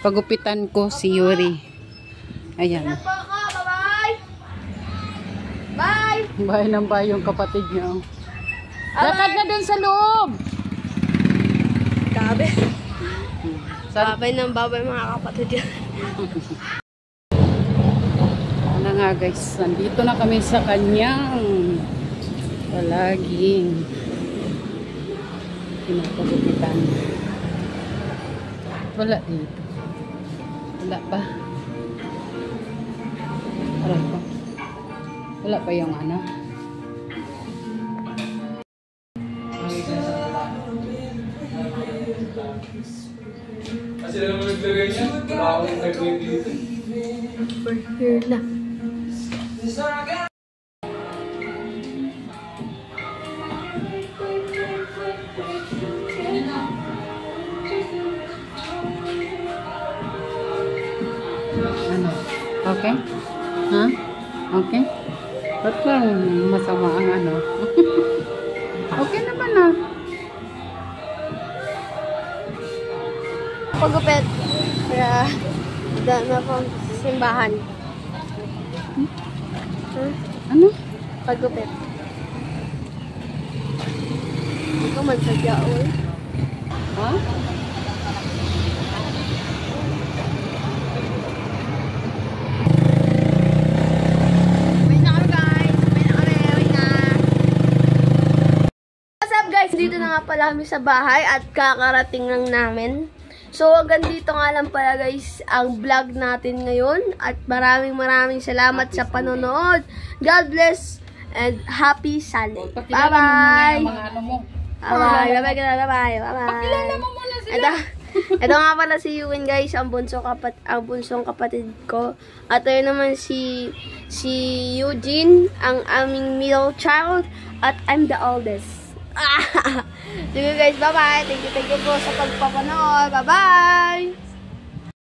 Pagupitan ko si Yuri. Ayan. Bye! Bye! Bahay ng bahay yung kapatid niya. Lakad na dun sa loob! Gabi. Babay ng babay mga kapatid yan. Ano nga guys, nandito na kami sa kanyang palaging pinapagupitan. Wala dito. Wala pa. Aray ko. Wala pa yung ano. Kasi naman naglagay niya, wala akong naglagay dito. For here na. Ano? Okay? Ha? Okay? Ba't lang masama ang ano? Okay naman ah. Pagupit. Kaya, daan na pang simbahan. Ano? Pagupit. Hindi ko magsadya, oy. Ha? Wait na kami guys. Wait na kami. Wait na. What's up guys? Dito na nga pala kami sa bahay at kakarating lang namin. So, hanggang dito nga lang pala guys ang vlog natin ngayon. At maraming salamat sa panonood. God bless and happy Sunday. Bye-bye! Bye-bye! Bye-bye! Pakilala mo muna sila. Ito nga pala si Ewan guys, ang bunsong kapatid ko. At ayun naman si Eugene, ang aming middle child. At I'm the oldest. Sige guys, bye-bye. Thank you po sa pagpapanood. Bye-bye!